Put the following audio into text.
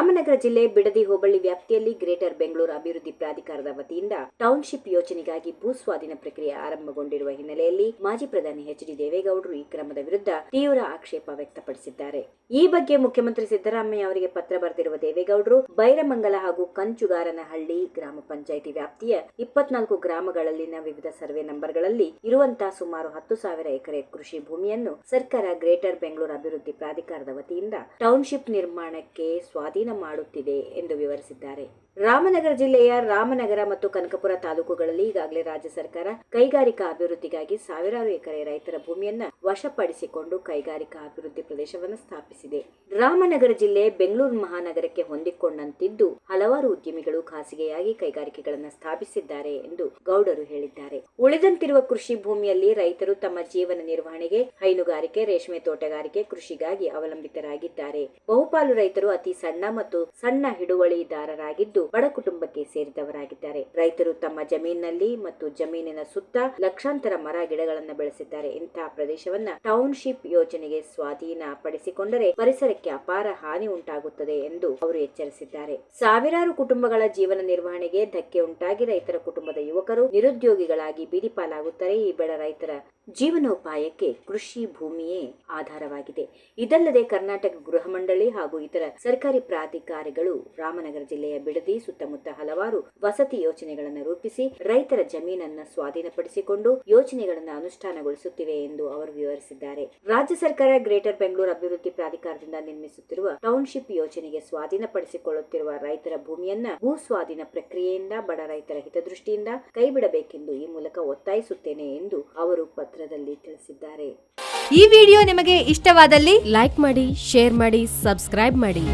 ರಾಮನಗರ ಜಿಲ್ಲೆ ಬಿಡದಿ ಹೋಬಳಿ ವ್ಯಾಪ್ತಿಯಲ್ಲಿ ಗ್ರೇಟರ್ ಬೆಂಗಳೂರು ಅಭಿವೃದ್ಧಿ ಪ್ರಾಧಿಕಾರದ ವತಿಯಿಂದ ಟೌನ್ಶಿಪ್ ಯೋಜನೆಗಾಗಿ ಭೂ ಸ್ವಾಧೀನ ಪ್ರಕ್ರಿಯೆ ಆರಂಭಗೊಂಡಿರುವ ಹಿನ್ನೆಲೆಯಲ್ಲಿ ಮಾಜಿ ಪ್ರಧಾನಿ ಎಚ್.ಡಿ. ದೇವೇಗೌಡರು ಈ ಕ್ರಮದ ವಿರುದ್ಧ ತೀವ್ರ ಆಕ್ಷೇಪ ವ್ಯಕ್ತಪಡಿಸಿದ್ದಾರೆ. ಈ ಬಗ್ಗೆ ಮುಖ್ಯಮಂತ್ರಿ ಸಿದ್ದರಾಮಯ್ಯ ಅವರಿಗೆ ಪತ್ರ ಬರೆದಿರುವ ದೇವೇಗೌಡರು ಬೈರಮಂಗಲ ಹಾಗೂ ಕಂಚುಗಾರನಹಳ್ಳಿ ಗ್ರಾಮ ಪಂಚಾಯಿತಿ ವ್ಯಾಪ್ತಿಯ 24 ಗ್ರಾಮಗಳಲ್ಲಿನ ವಿವಿಧ ಸರ್ವೆ ನಂಬರ್ಗಳಲ್ಲಿ ಇರುವಂತಹ ಸುಮಾರು 10,000 ಎಕರೆ ಕೃಷಿ ಭೂಮಿಯನ್ನು ಸರ್ಕಾರ ಗ್ರೇಟರ್ ಬೆಂಗಳೂರು ಅಭಿವೃದ್ಧಿ ಪ್ರಾಧಿಕಾರದ ವತಿಯಿಂದ ಟೌನ್ಶಿಪ್ ನಿರ್ಮಾಣಕ್ಕೆ ಸ್ವಾಧೀನ ಮಾಡುತ್ತಿದೆ ಎಂದು ವಿವರಿಸಿದ್ದಾರೆ. ರಾಮನಗರ ಜಿಲ್ಲೆಯ ರಾಮನಗರ ಮತ್ತು ಕನಕಪುರ ತಾಲೂಕುಗಳಲ್ಲಿ ಈಗಾಗಲೇ ರಾಜ್ಯ ಸರ್ಕಾರ ಕೈಗಾರಿಕಾ ಅಭಿವೃದ್ಧಿಗಾಗಿ ಸಾವಿರಾರು ಎಕರೆ ರೈತರ ಭೂಮಿಯನ್ನ ವಶಪಡಿಸಿಕೊಂಡು ಕೈಗಾರಿಕಾ ಅಭಿವೃದ್ಧಿ ಪ್ರದೇಶವನ್ನು ಸ್ಥಾಪಿಸಿದೆ. ರಾಮನಗರ ಜಿಲ್ಲೆ ಬೆಂಗಳೂರು ಮಹಾನಗರಕ್ಕೆ ಹೊಂದಿಕೊಂಡಂತಿದ್ದು ಹಲವಾರು ಉದ್ಯಮಿಗಳು ಖಾಸಗಿಯಾಗಿ ಕೈಗಾರಿಕೆಗಳನ್ನು ಸ್ಥಾಪಿಸಿದ್ದಾರೆ ಎಂದು ಗೌಡರು ಹೇಳಿದ್ದಾರೆ. ಉಳಿದಂತಿರುವ ಕೃಷಿ ಭೂಮಿಯಲ್ಲಿ ರೈತರು ತಮ್ಮ ಜೀವನ ನಿರ್ವಹಣೆಗೆ ಹೈನುಗಾರಿಕೆ, ರೇಷ್ಮೆ ತೋಟಗಾರಿಕೆ, ಕೃಷಿಗಾಗಿ ಅವಲಂಬಿತರಾಗಿದ್ದಾರೆ. ಬಹುಪಾಲು ರೈತರು ಅತಿ ಸಣ್ಣ ಮತ್ತು ಸಣ್ಣ ಹಿಡುವಳಿದಾರರಾಗಿದ್ದು ಬಡ ಕುಟುಂಬಕ್ಕೆ ಸೇರಿದವರಾಗಿದ್ದಾರೆ. ರೈತರು ತಮ್ಮ ಜಮೀನಿನಲ್ಲಿ ಮತ್ತು ಜಮೀನಿನ ಸುತ್ತ ಲಕ್ಷಾಂತರ ಮರ ಗಿಡಗಳನ್ನು ಬೆಳೆಸಿದ್ದಾರೆ. ಇಂತಹ ಪ್ರದೇಶವನ್ನ ಟೌನ್ಶಿಪ್ ಯೋಜನೆಗೆ ಸ್ವಾಧೀನ ಪಡಿಸಿಕೊಂಡರೆ ಪರಿಸರಕ್ಕೆ ಅಪಾರ ಹಾನಿ ಉಂಟಾಗುತ್ತದೆ ಎಂದು ಅವರು ಎಚ್ಚರಿಸಿದ್ದಾರೆ. ಸಾವಿರಾರು ಕುಟುಂಬಗಳ ಜೀವನ ನಿರ್ವಹಣೆಗೆ ಧಕ್ಕೆ ಉಂಟಾಗಿ ರೈತರ ಕುಟುಂಬದ ಯುವಕರು ನಿರುದ್ಯೋಗಿಗಳಾಗಿ ಬೀದಿಪಾಲಾಗುತ್ತಾರೆ. ಈ ಬಡ ರೈತರ ಜೀವನೋಪಾಯಕ್ಕೆ ಕೃಷಿ ಭೂಮಿಯೇ ಆಧಾರವಾಗಿದೆ. ಇದಲ್ಲದೆ ಕರ್ನಾಟಕ ಗೃಹ ಮಂಡಳಿ ಹಾಗೂ ಇತರ ಸರ್ಕಾರಿ ಪ್ರಾಧಿಕಾರಿಗಳು ರಾಮನಗರ ಜಿಲ್ಲೆಯ ಬಿಡದಿ ಸುತ್ತಮುತ್ತ ಹಲವಾರು ವಸತಿ ಯೋಜನೆಗಳನ್ನು ರೂಪಿಸಿ ರೈತರ ಜಮೀನನ್ನು ಸ್ವಾಧೀನಪಡಿಸಿಕೊಂಡು ಯೋಜನೆಗಳನ್ನು ಅನುಷ್ಠಾನಗೊಳಿಸುತ್ತಿವೆ ಎಂದು ಅವರು ವಿವರಿಸಿದ್ದಾರೆ. ರಾಜ್ಯ ಸರ್ಕಾರ ಗ್ರೇಟರ್ ಬೆಂಗಳೂರು ಅಭಿವೃದ್ಧಿ ಪ್ರಾಧಿಕಾರದಿಂದ ನಿರ್ಮಿಸುತ್ತಿರುವ ಟೌನ್ಶಿಪ್ ಯೋಜನೆಗೆ ಸ್ವಾಧೀನಪಡಿಸಿಕೊಳ್ಳುತ್ತಿರುವ ರೈತರ ಭೂಮಿಯನ್ನ ಭೂ ಸ್ವಾಧೀನ ಪ್ರಕ್ರಿಯೆಯಿಂದ ಬಡ ರೈತರ ಹಿತದೃಷ್ಟಿಯಿಂದ ಕೈಬಿಡಬೇಕೆಂದು ಈ ಮೂಲಕ ಒತ್ತಾಯಿಸುತ್ತೇನೆ ಎಂದು ಅವರು ಪತ್ರದಲ್ಲಿ ತಿಳಿಸಿದ್ದಾರೆ. ಈ ವಿಡಿಯೋ ನಿಮಗೆ ಇಷ್ಟವಾದಲ್ಲಿ ಲೈಕ್ ಮಾಡಿ, ಶೇರ್ ಮಾಡಿ, ಸಬ್ಸ್ಕ್ರೈಬ್ ಮಾಡಿ.